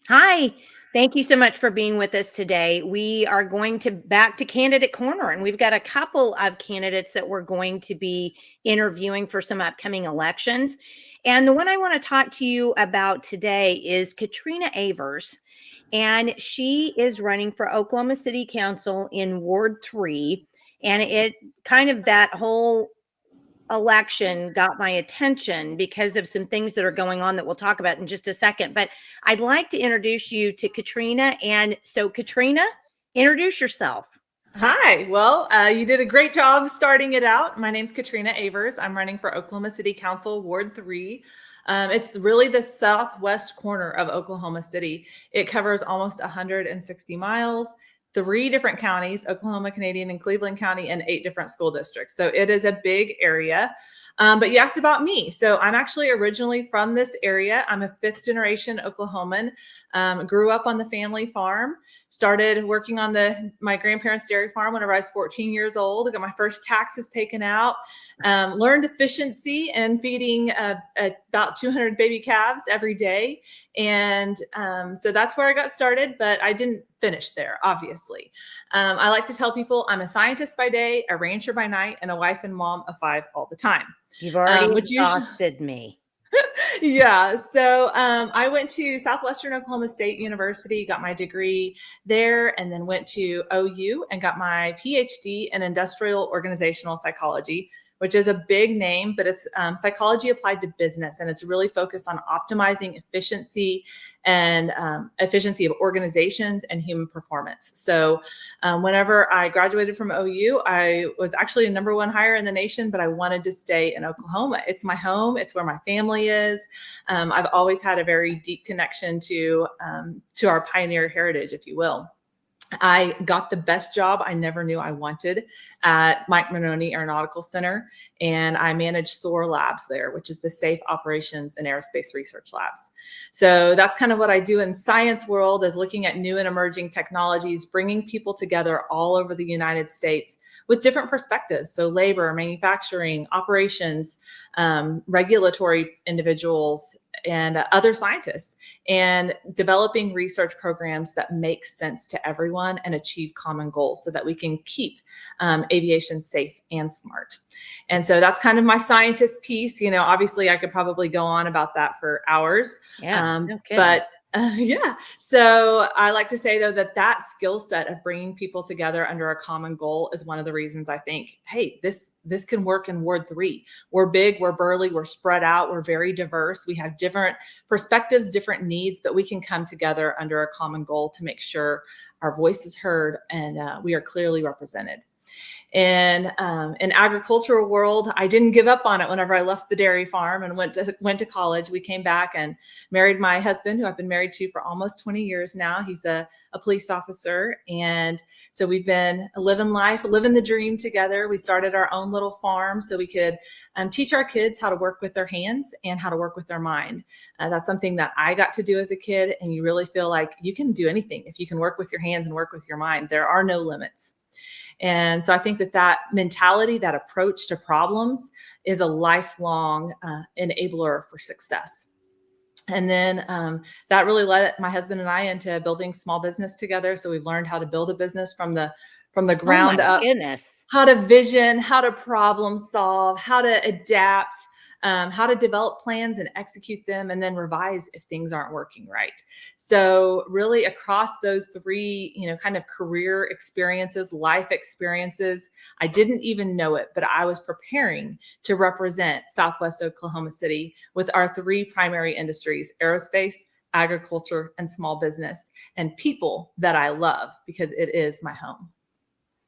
Hi. Thank you so much for being with us today. We are going to back to Candidate Corner, and we've got a couple of candidates that we're going to be interviewing for some upcoming elections. And the one I want to talk to you about today is Katrina Avers, and she is running for Oklahoma City Council in Ward 3. And it kind of that whole election got my attention because of some things that are going on that we'll talk about in just a second. But I'd like to introduce you to Katrina. And so, Katrina, introduce yourself. Hi. Well, you did a great job starting it out. My name's Katrina Avers. I'm running for Oklahoma City Council, Ward 3. It's really the southwest corner of Oklahoma City. It covers almost 160 miles, 3 different counties, Oklahoma, Canadian, and Cleveland County, and 8 different school districts. So it is a big area. But you asked about me. So I'm actually originally from this area. I'm a 5th-generation Oklahoman. Grew up on the family farm. Started working on my grandparents' dairy farm whenever I was 14 years old. I got my first taxes taken out. Learned efficiency in feeding about 200 baby calves every day. And so that's where I got started, but I didn't finish there, obviously. I like to tell people I'm a scientist by day, a rancher by night, and a wife and mom of 5 all the time. You've already exhausted me. Yeah. So I went to Southwestern Oklahoma State University, got my degree there, and then went to OU and got my Ph.D. in industrial organizational psychology, which is a big name, but it's psychology applied to business. And it's really focused on optimizing efficiency and efficiency of organizations and human performance. So whenever I graduated from OU, I was actually a #1 hire in the nation, but I wanted to stay in Oklahoma. It's my home. It's where my family is. I've always had a very deep connection to our pioneer heritage, if you will. I got the best job I never knew I wanted at Mike Monroney Aeronautical Center, and I managed SOAR Labs there, which is the Safe Operations and Aerospace Research Labs. So that's kind of what I do in science world, is looking at new and emerging technologies, bringing people together all over the United States with different perspectives. So labor, manufacturing, operations, regulatory individuals, and other scientists, and developing research programs that make sense to everyone and achieve common goals so that we can keep aviation safe and smart. And so that's kind of my scientist piece. You know, obviously I could probably go on about that for hours. Yeah. No kidding. But yeah. So I like to say, though, that skill set of bringing people together under a common goal is one of the reasons I think, hey, this can work in Ward 3. We're big, we're burly, we're spread out, we're very diverse. We have different perspectives, different needs, but we can come together under a common goal to make sure our voice is heard and we are clearly represented. And in agricultural world, I didn't give up on it whenever I left the dairy farm and went to college. We came back and married my husband, who I've been married to for almost 20 years now. He's a police officer. And so we've been living life, living the dream together. We started our own little farm so we could teach our kids how to work with their hands and how to work with their mind. That's something that I got to do as a kid. And you really feel like you can do anything if you can work with your hands and work with your mind. There are no limits. And so I think that mentality, that approach to problems is a lifelong enabler for success. And then that really led my husband and I into building small business together. So we've learned how to build a business from the ground up. Goodness. How to vision, how to problem solve, how to adapt, how to develop plans and execute them, and then revise if things aren't working right. So really across those 3, kind of career experiences, life experiences, I didn't even know it, but I was preparing to represent Southwest Oklahoma City with our 3 primary industries: aerospace, agriculture, and small business, and people that I love because it is my home.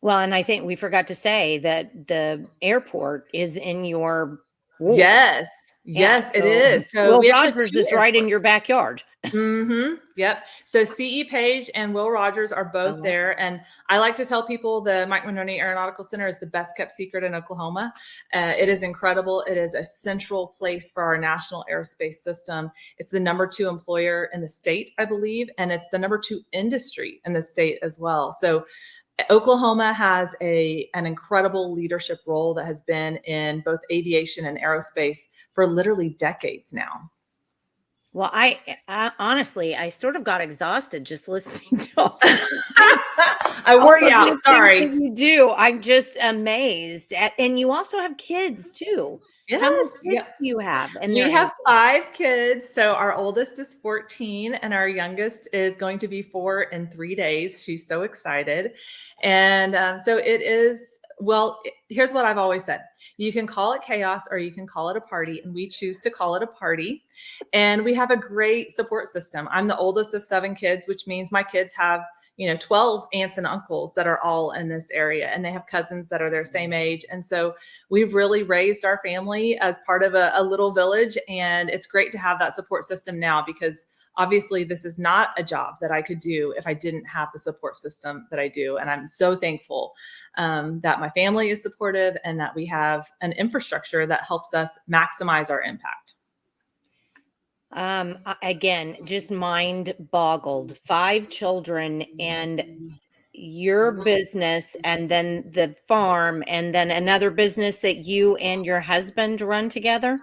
Well, and I think we forgot to say that the airport is in your ward. Yes, it is. So Will we actually Rogers 2 is right in airports. your backyard. Yep. So C.E. Page and Will Rogers are both there. And I like to tell people the Mike Monroney Aeronautical Center is the best kept secret in Oklahoma. It is incredible. It is a central place for our national aerospace system. It's the #2 employer in the state, I believe, and it's the #2 industry in the state as well. So Oklahoma has an incredible leadership role that has been in both aviation and aerospace for literally decades now. Well, I honestly, I sort of got exhausted just listening to all the things I all wore you of out. the things that Sorry. you do. I'm just amazed at, and you also have kids too. How many Yes. Yeah. kids do you have and their We have ages? 5 kids. So our oldest is 14 and our youngest is going to be 4 in 3 days. She's so excited. And so it is, well, here's what I've always said. You can call it chaos or you can call it a party, and we choose to call it a party. And we have a great support system. I'm the oldest of 7 kids, which means my kids have 12 aunts and uncles that are all in this area, and they have cousins that are their same age. And so we've really raised our family as part of a little village. And it's great to have that support system now, because obviously this is not a job that I could do if I didn't have the support system that I do. And I'm so thankful that my family is supportive and that we have an infrastructure that helps us maximize our impact. Again, just mind boggled. 5 children and your business, and then the farm, and then another business that you and your husband run together?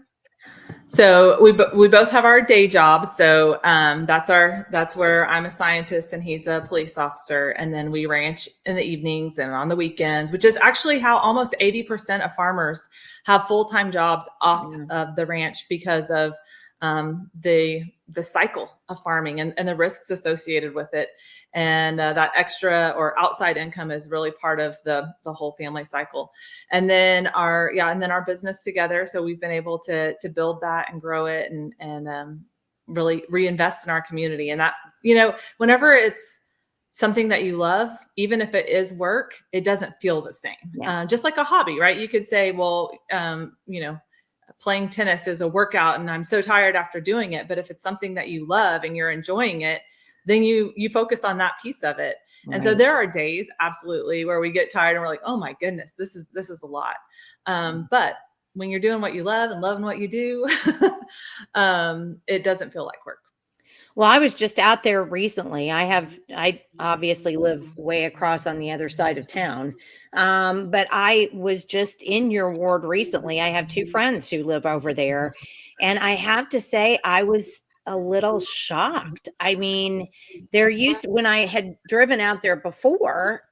So we both have our day jobs. So that's where I'm a scientist and he's a police officer, and then we ranch in the evenings and on the weekends, which is actually how almost 80% of farmers have full-time jobs off Yeah. of the ranch, because of the cycle of farming and the risks associated with it. And that extra or outside income is really part of the whole family cycle. And then our business together. So we've been able to build that and grow it, and really reinvest in our community. And that, whenever it's something that you love, even if it is work, it doesn't feel the same. Yeah. Just like a hobby, right? You could say, well, playing tennis is a workout and I'm so tired after doing it. But if it's something that you love and you're enjoying it, then you focus on that piece of it. And so Right. there are days absolutely where we get tired and we're like, oh my goodness, this is a lot. But when you're doing what you love and loving what you do, it doesn't feel like work. Well, I was just out there recently. I obviously live way across on the other side of town. But I was just in your ward recently. I have 2 friends who live over there. And I have to say, I was a little shocked. I mean, when I had driven out there before,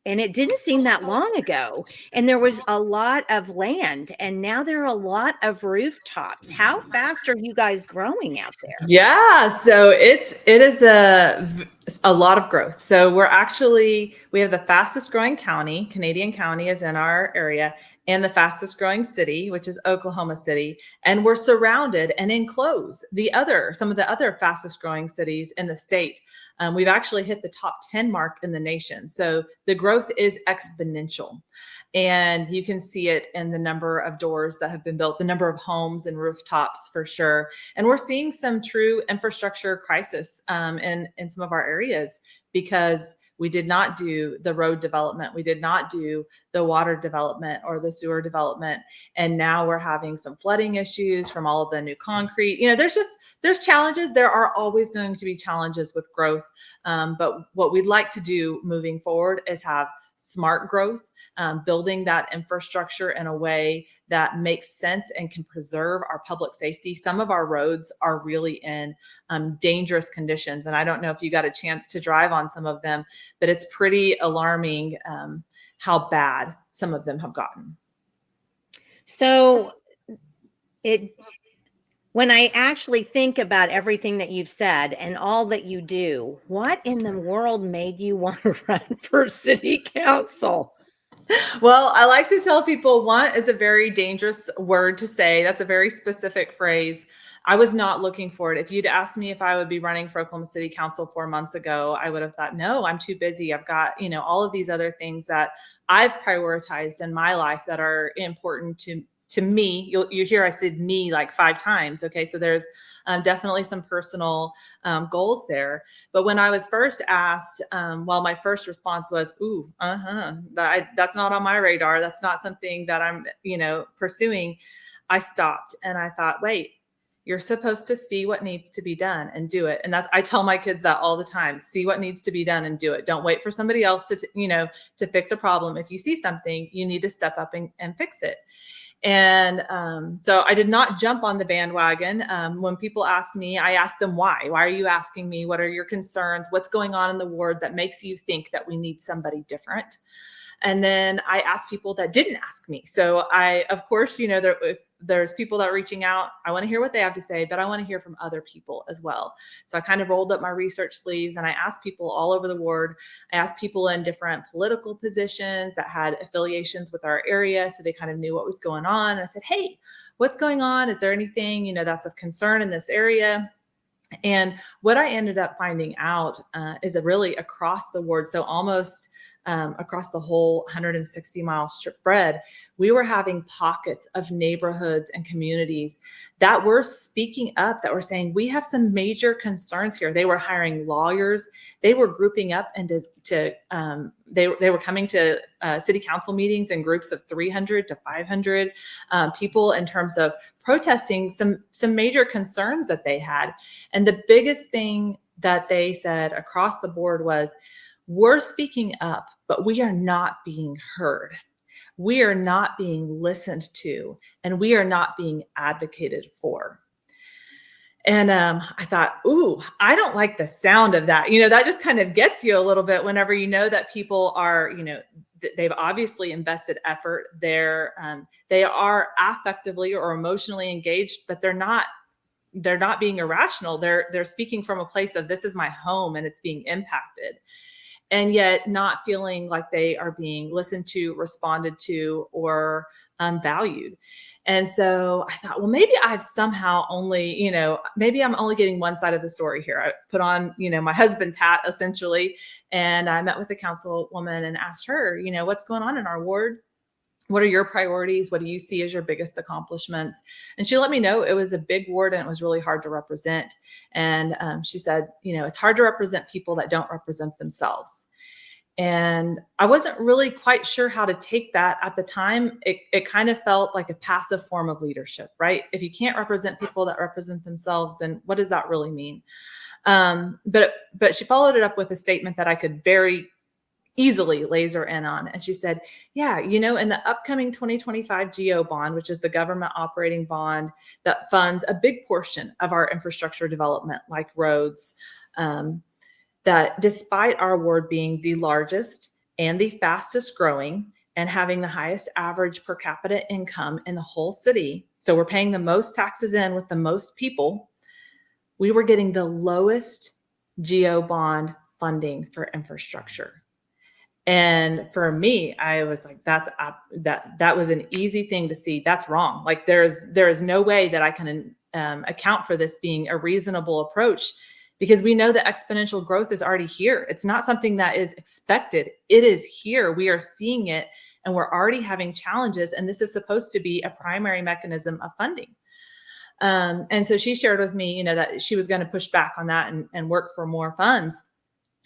and it didn't seem that long ago, and there was a lot of land, and now there are a lot of rooftops. How fast are you guys growing out there? Yeah, so it is a lot of growth. So we have the fastest growing county. Canadian County is in our area, and the fastest growing city, which is Oklahoma City, and we're surrounded and enclosed some of the other fastest growing cities in the state. We've actually hit the top 10 mark in the nation. So the growth is exponential. And you can see it in the number of doors that have been built, the number of homes and rooftops for sure. And we're seeing some true infrastructure crisis in some of our areas, because we did not do the road development. We did not do the water development or the sewer development. And now we're having some flooding issues from all of the new concrete. There's challenges. There are always going to be challenges with growth. But what we'd like to do moving forward is have smart growth, building that infrastructure in a way that makes sense and can preserve our public safety. Some of our roads are really in dangerous conditions. And I don't know if you got a chance to drive on some of them, but it's pretty alarming how bad some of them have gotten. So it when I actually think about everything that you've said and all that you do, what in the world made you want to run for city council? Well, I like to tell people want is a very dangerous word to say. That's a very specific phrase. I was not looking for it. If you'd asked me if I would be running for Oklahoma City Council 4 months ago, I would have thought, no, I'm too busy. I've got, all of these other things that I've prioritized in my life that are important to me. You hear I said me like 5 times. Okay. So there's definitely some personal goals there. But when I was first asked, my first response was, ooh, that's not on my radar. That's not something that I'm, pursuing. I stopped and I thought, wait, you're supposed to see what needs to be done and do it. And I tell my kids that all the time, see what needs to be done and do it. Don't wait for somebody else to fix a problem. If you see something, you need to step up and fix it. And so I did not jump on the bandwagon. When people asked me, I asked them why. Why are you asking me? What are your concerns? What's going on in the ward that makes you think that we need somebody different? And then I asked people that didn't ask me. So I, of course, if there's people that are reaching out, I want to hear what they have to say, but I want to hear from other people as well. So I kind of rolled up my research sleeves and I asked people all over the ward. I asked people in different political positions that had affiliations with our area, so they kind of knew what was going on. And I said, hey, what's going on? Is there anything, that's of concern in this area? And what I ended up finding out is a really across the ward, so almost across the whole 160-mile spread, we were having pockets of neighborhoods and communities that were speaking up, that were saying, we have some major concerns here. They were hiring lawyers. They were grouping up and they were coming to city council meetings in groups of 300 to 500 people in terms of protesting some major concerns that they had. And the biggest thing that they said across the board was, we're speaking up, but we are not being heard. We are not being listened to, and we are not being advocated for. And I thought, ooh, I don't like the sound of that. That just kind of gets you a little bit whenever you know that people are, they've obviously invested effort. They are affectively or emotionally engaged, but they're not being irrational. They're speaking from a place of, this is my home and it's being impacted. And yet not feeling like they are being listened to, responded to, or valued. And so I thought, well, maybe I've somehow only, maybe I'm only getting one side of the story here. I put on, my husband's hat essentially. And I met with the councilwoman and asked her, what's going on in our ward? What are your priorities? What do you see as your biggest accomplishments? And she let me know it was a big ward and it was really hard to represent. And she said, it's hard to represent people that don't represent themselves. And I wasn't really quite sure how to take that at the time. It kind of felt like a passive form of leadership, right? If you can't represent people that represent themselves, then what does that really mean? But she followed it up with a statement that I could very easily laser in on. And she said, yeah, in the upcoming 2025 GO bond, which is the government operating bond that funds a big portion of our infrastructure development, like roads, that despite our ward being the largest and the fastest growing and having the highest average per capita income in the whole city, so we're paying the most taxes in with the most people, we were getting the lowest GO bond funding for infrastructure. And for me, I was like, that was an easy thing to see. That's wrong. Like there is no way that I can account for this being a reasonable approach, because we know that exponential growth is already here. It's not something that is expected. It is here. We are seeing it, and we're already having challenges. And this is supposed to be a primary mechanism of funding. And so she shared with me, that she was going to push back on that and work for more funds.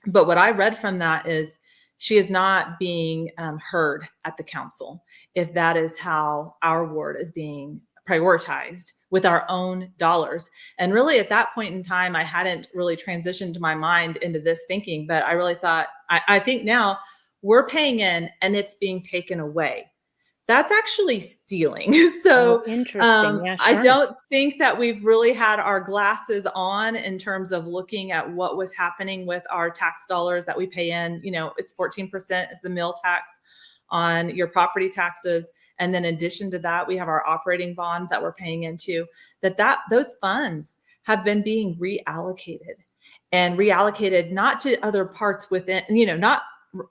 But what I read from that is, she is not being heard at the council, if that is how our ward is being prioritized with our own dollars. And really at that point in time, I hadn't really transitioned my mind into this thinking, but I really thought, I think now we're paying in and it's being taken away. That's actually stealing. So interesting. Yeah, I sure. don't think that we've really had our glasses on in terms of looking at what was happening with our tax dollars that we pay in. It's 14% is the mill tax on your property taxes. And then in addition to that, we have our operating bond that we're paying into, those funds have been being reallocated not to other parts within, not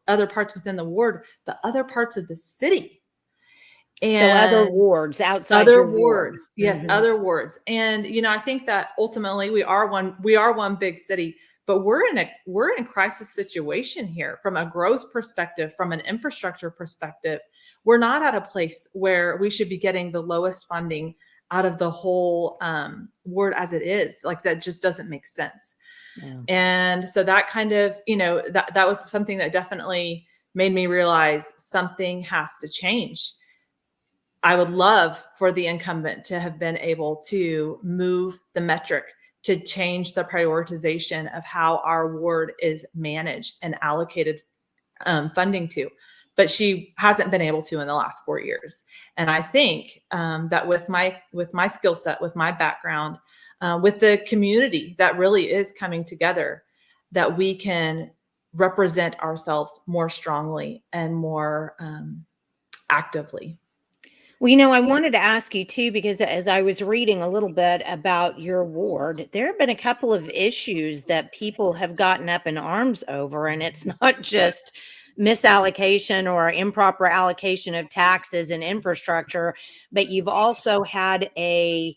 other parts within the ward, but other parts of the city. And so other wards outside other your wards, ward. yes, other wards. And I think that ultimately we are one big city, but we're in crisis situation here from a growth perspective, from an infrastructure perspective. We're not at a place where we should be getting the lowest funding out of the whole ward as it is. Like that just doesn't make sense. Yeah. And so that kind of, that was something that definitely made me realize something has to change. I would love for the incumbent to have been able to move the metric to change the prioritization of how our ward is managed and allocated funding to. but she hasn't been able to in the last 4 years. And I think that with my skill set, with my background, with the community that really is coming together, that we can represent ourselves more strongly and more actively. Well, I wanted to ask you too, because as I was reading a little bit about your ward, there have been a couple of issues that people have gotten up in arms over, and it's not just misallocation or improper allocation of taxes and infrastructure, but you've also had a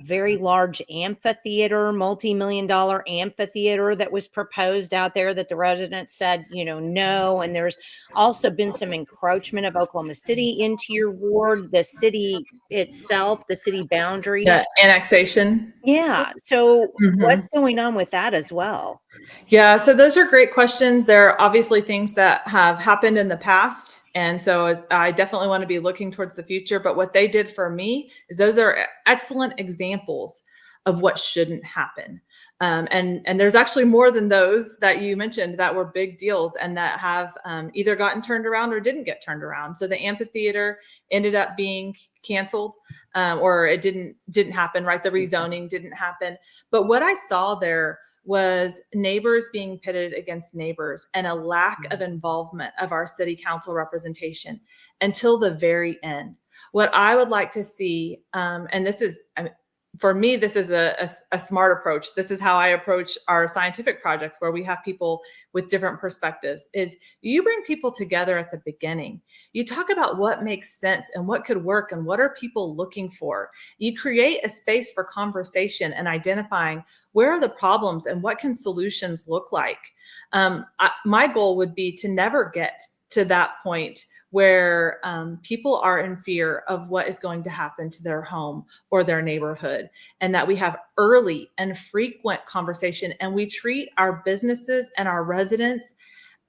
very large amphitheater, multi-million-dollar amphitheater that was proposed out there that the residents said, no. And there's also been some encroachment of Oklahoma City into your ward, the city itself, the city boundaries. The annexation. Yeah. So what's going on with that as well? Yeah, so those are great questions. There are obviously things that have happened in the past. And so I definitely want to be looking towards the future. But what they did for me is those are excellent examples of what shouldn't happen. And there's actually more than those that you mentioned that were big deals and that have either gotten turned around or didn't get turned around. So the amphitheater ended up being canceled, or it didn't happen, right? The rezoning didn't happen. But what I saw there was neighbors being pitted against neighbors and a lack of involvement of our city council representation until the very end. What I would like to see, and this is, for me, this is a smart approach. This is how I approach our scientific projects where we have people with different perspectives, is you bring people together at the beginning. You talk about what makes sense and what could work and what are people looking for. You create a space for conversation and identifying where are the problems and what can solutions look like. My goal would be to never get to that point where people are in fear of what is going to happen to their home or their neighborhood, and that we have early and frequent conversation and we treat our businesses and our residents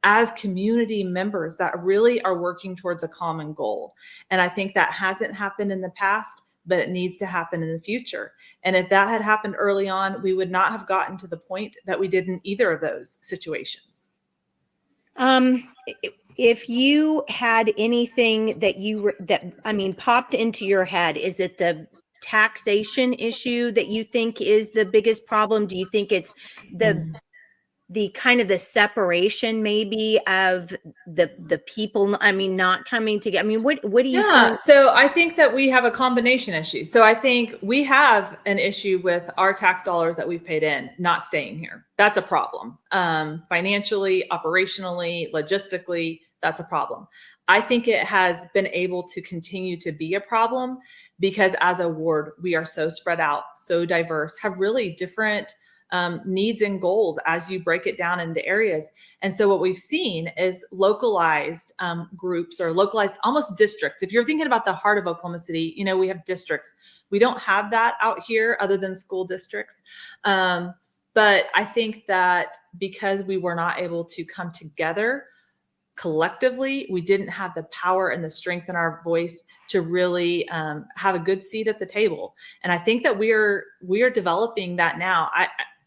as community members that really are working towards a common goal. And I think that hasn't happened in the past, but it needs to happen in the future. And if that had happened early on, we would not have gotten to the point that we did in either of those situations. If you had anything that popped into your head, is it the taxation issue that you think is the biggest problem? Do you think it's the kind of the separation maybe of the people, not coming together? What do you think? So I think that we have a combination issue. So I think we have an issue with our tax dollars that we've paid in not staying here. That's a problem. Financially, operationally, logistically, that's a problem. I think it has been able to continue to be a problem because as a ward, we are so spread out, so diverse, have really different needs and goals as you break it down into areas. And so what we've seen is localized groups or localized almost districts. If you're thinking about the heart of Oklahoma City, we have districts. We don't have that out here other than school districts. But I think that because we were not able to come together collectively, we didn't have the power and the strength in our voice to really have a good seat at the table. And I think that we are developing that now.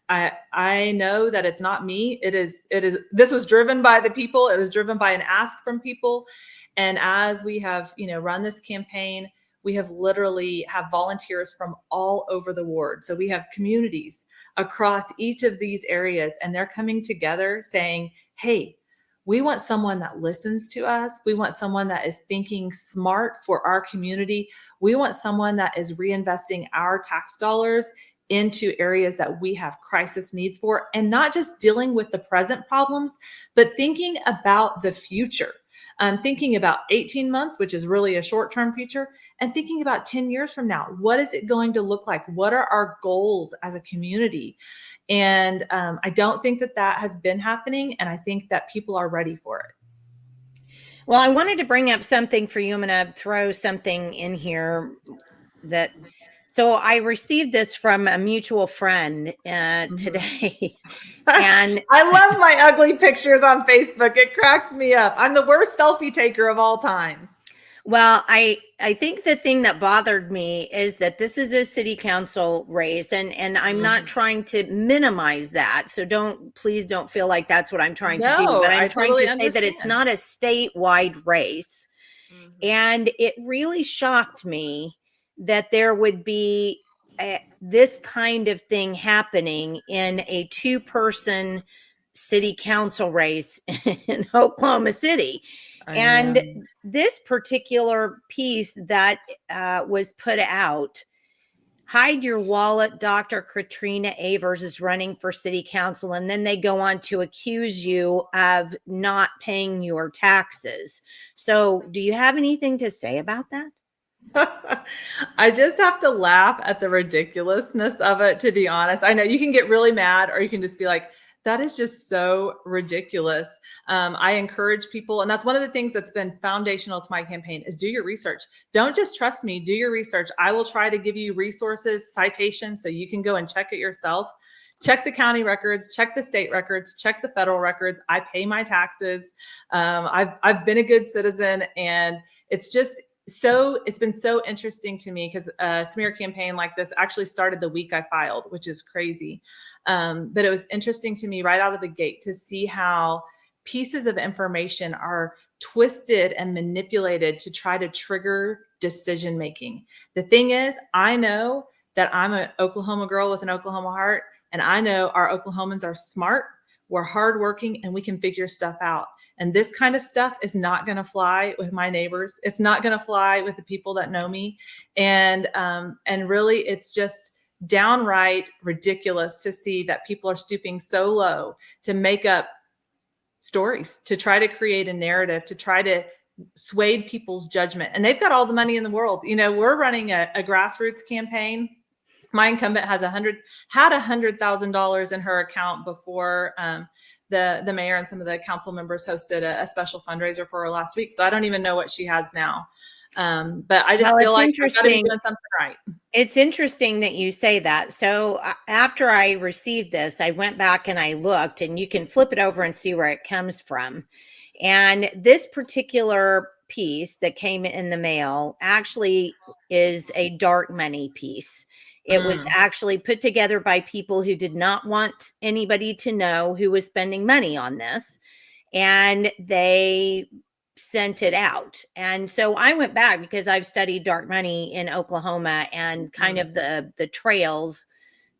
I know that it's not me. It is, this was driven by the people. It was driven by an ask from people. And as we have, run this campaign, we have literally have volunteers from all over the ward. So we have communities across each of these areas, and they're coming together saying, hey, we want someone that listens to us. We want someone that is thinking smart for our community. We want someone that is reinvesting our tax dollars into areas that we have crisis needs for, and not just dealing with the present problems, but thinking about the future. Thinking about 18 months, which is really a short-term future, and thinking about 10 years from now. What is it going to look like? What are our goals as a community? And I don't think that has been happening, and I think that people are ready for it. Well, I wanted to bring up something for you. I'm going to throw something in here so I received this from a mutual friend today. And I love my ugly pictures on Facebook. It cracks me up. I'm the worst selfie taker of all times. Well, I think the thing that bothered me is that this is a city council race, and I'm not Mhm. trying to minimize that. So please don't feel like that's what I'm trying to do, No, but I'm I trying totally to say that it's understand. not a statewide race. Mhm. And it really shocked me that there would be this kind of thing happening in a two-person city council race in Oklahoma City. I And know. this particular piece that was put out, hide your wallet, Dr. Katrina Avers is running for city council, and then they go on to accuse you of not paying your taxes. So do you have anything to say about that? I just have to laugh at the ridiculousness of it, to be honest. I know you can get really mad or you can just be like, that is just so ridiculous. I encourage people, and that's one of the things that's been foundational to my campaign is do your research. Don't just trust me, do your research. I will try to give you resources, citations, so you can go and check it yourself. Check the county records, check the state records, check the federal records. I pay my taxes. I've been a good citizen, and it's just it's been so interesting to me because a smear campaign like this actually started the week I filed, which is crazy. But it was interesting to me right out of the gate to see how pieces of information are twisted and manipulated to try to trigger decision making. The thing is, I know that I'm an Oklahoma girl with an Oklahoma heart, and I know our Oklahomans are smart, we're hardworking, and we can figure stuff out. And this kind of stuff is not going to fly with my neighbors. It's not going to fly with the people that know me. And really, it's just downright ridiculous to see that people are stooping so low to make up stories, to try to create a narrative, to try to sway people's judgment. And they've got all the money in the world. You know, we're running a grassroots campaign. My incumbent had $100,000 in her account before the mayor and some of the council members hosted a special fundraiser for her last week. So I don't even know what she has now. But I just Well, feel it's like I've got to be interesting. doing something right. It's interesting that you say that. So after I received this, I went back and I looked, and you can flip it over and see where it comes from. And this particular piece that came in the mail actually is a dark money piece. It was Mm. actually put together by people who did not want anybody to know who was spending money on this. And they sent it out. And so I went back because I've studied dark money in Oklahoma and kind Mm. of the trails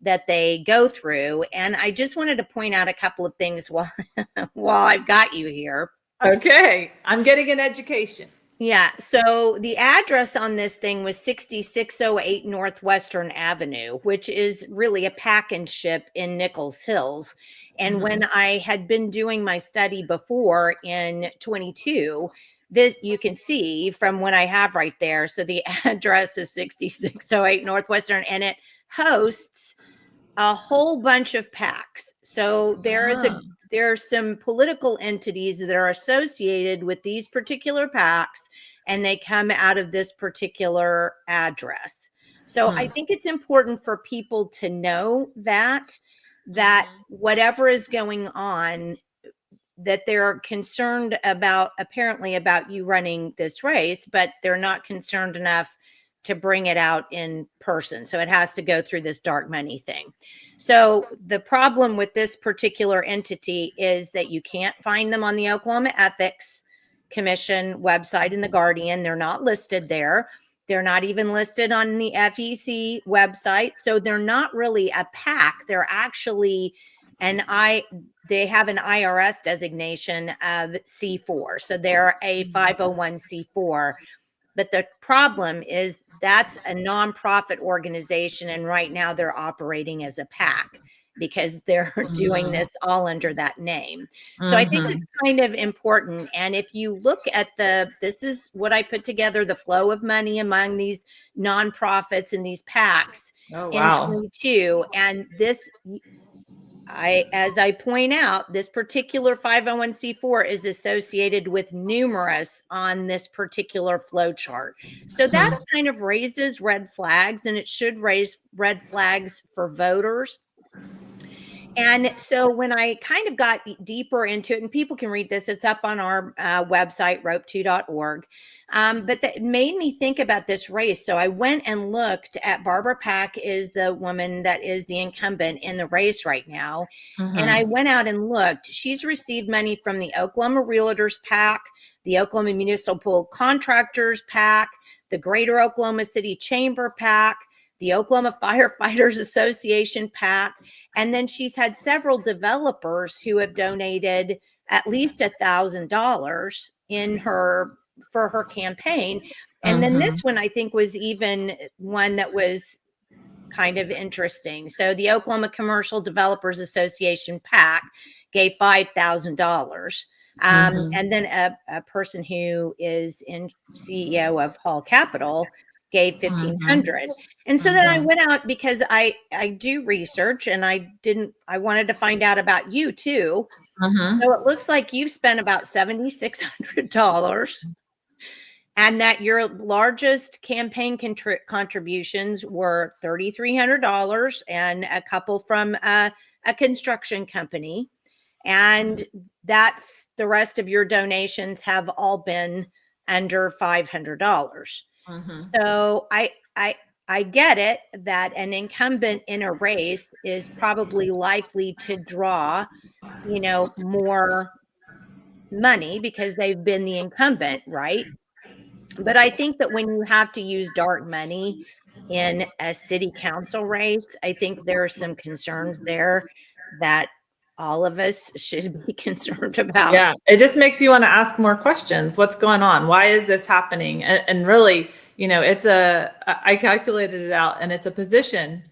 that they go through. And I just wanted to point out a couple of things while while I've got you here. Okay. I'm getting an education. Yeah. So the address on this thing was 6608 Northwestern Avenue, which is really a pack and ship in Nichols Hills. And Mhm. when I had been doing my study before in 22, this you can see from what I have right there. So the address is 6608 Northwestern, and it hosts a whole bunch of PACs. So Uh-huh. there are some political entities that are associated with these particular PACs, and they come out of this particular address. So I Hmm. think it's important for people to know that Mhm. whatever is going on, that they're concerned about, apparently, about you running this race, but they're not concerned enough to bring it out in person. So it has to go through this dark money thing. So the problem with this particular entity is that you can't find them on the Oklahoma Ethics Commission website in the Guardian. They're not listed there. They're not even listed on the FEC website. So they're not really a PAC. They're actually an they have an IRS designation of C4. So they're a 501c4. But the problem is that's a nonprofit organization. And right now they're operating as a PAC because they're doing Mhm. this all under that name. So I think it's Mhm. kind of important. And if you look at this is what I put together, the flow of money among these nonprofits and these PACs Oh, in wow. 22. And this, as I point out, this particular 501c4 is associated with numerous on this particular flow chart. So that Hmm. kind of raises red flags, and it should raise red flags for voters. And so when I kind of got deeper into it, and people can read this, it's up on our website, rope2.org. But that made me think about this race. So I went and looked at Barbara Peck is the woman that is the incumbent in the race right now. And I went out and looked. She's received money from the Oklahoma Realtors PAC, the Oklahoma Municipal Contractors PAC, the Greater Oklahoma City Chamber PAC, the Oklahoma Firefighters Association PAC. And then she's had several developers who have donated at least $1,000 in her for her campaign. And then this one, I think, was even one that was kind of interesting. So the Oklahoma Commercial Developers Association PAC gave $5,000. And then a person who is in CEO of Hall Capital gave 1,500. And so then I went out because I do research and I wanted to find out about you too. So it looks like you've spent about $7,600 and that your largest campaign contributions were $3,300 and a couple from a construction company. And that's the rest of your donations have all been under $500. So I get it that an incumbent in a race is probably likely to draw, more money because they've been the incumbent, right? But I think that when you have to use dark money in a city council race, I think there are some concerns there that all of us should be concerned about. Yeah, it just makes you want to ask more questions. What's going on? Why is this happening? And really, I calculated it out, and it's a position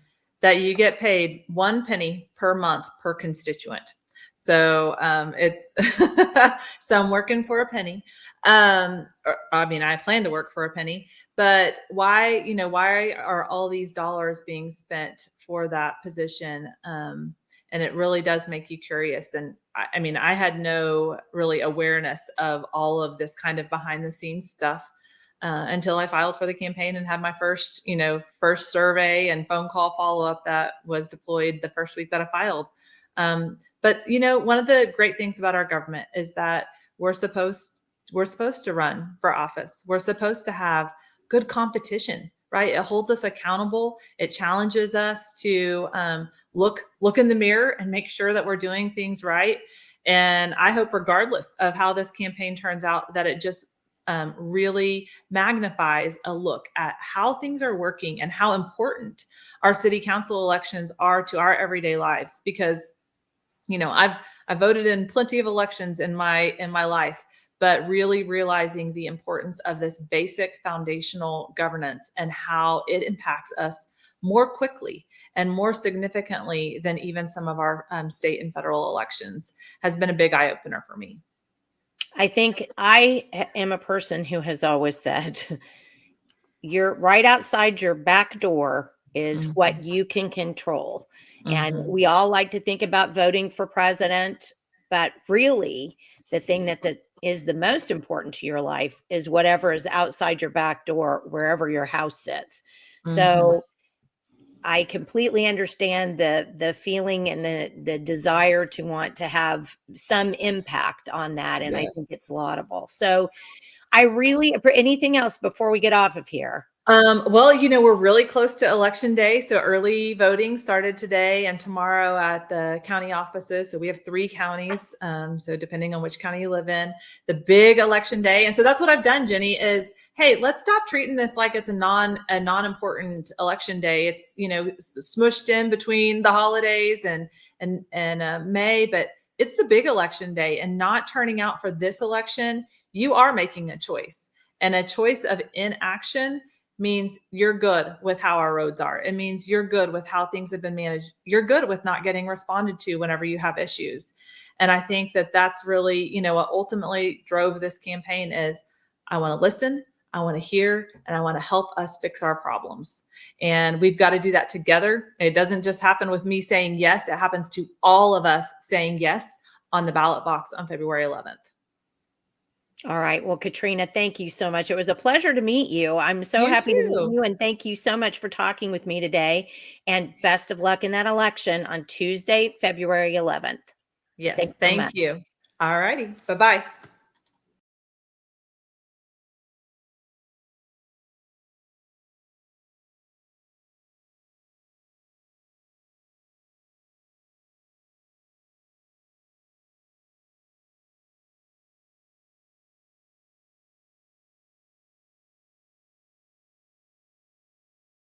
that you get paid 1 penny per month per constituent. So it's so I'm working for a penny. I plan to work for a penny, but why are all these dollars being spent for that position? And it really does make you curious. And I had no really awareness of all of this kind of behind the scenes stuff until I filed for the campaign and had my first survey and phone call follow up that was deployed the first week that I filed. But one of the great things about our government is that we're supposed to run for office. We're supposed to have good competition, right? It holds us accountable. It challenges us to look in the mirror and make sure that we're doing things right. And I hope, regardless of how this campaign turns out, that it just really magnifies a look at how things are working and how important our city council elections are to our everyday lives. Because I've voted in plenty of elections in my life, but really realizing the importance of this basic foundational governance and how it impacts us more quickly and more significantly than even some of our state and federal elections has been a big eye opener for me. I think I am a person who has always said, you're right outside your back door is what you can control. And we all like to think about voting for president, but really the thing that is the most important to your life is whatever is outside your back door, wherever your house sits. So I completely understand the feeling and the desire to want to have some impact on that. And I think it's laudable. So I really, anything else before we get off of here? Well, we're really close to election day. So early voting started today and tomorrow at the county offices. So we have 3 counties. So depending on which county you live in, the big election day. And so that's what I've done, Jenny, is, hey, let's stop treating this like it's a non-important election day. It's, smushed in between the holidays and May, but it's the big election day. And not turning out for this election, you are making a choice, and a choice of inaction means you're good with how our roads are. It means you're good with how things have been managed. You're good with not getting responded to whenever you have issues. And I think that that's really, what ultimately drove this campaign is I want to listen, I want to hear, and I want to help us fix our problems. And we've got to do that together. It doesn't just happen with me saying yes. It happens to all of us saying yes on the ballot box on February 11th. All right. Well, Katrina, thank you so much. It was a pleasure to meet you. I'm so You happy to meet too. you. And thank you so much for talking with me today. And best of luck in that election on Tuesday, February 11th. Yes, Thanks so thank much. you. All righty. Bye-bye.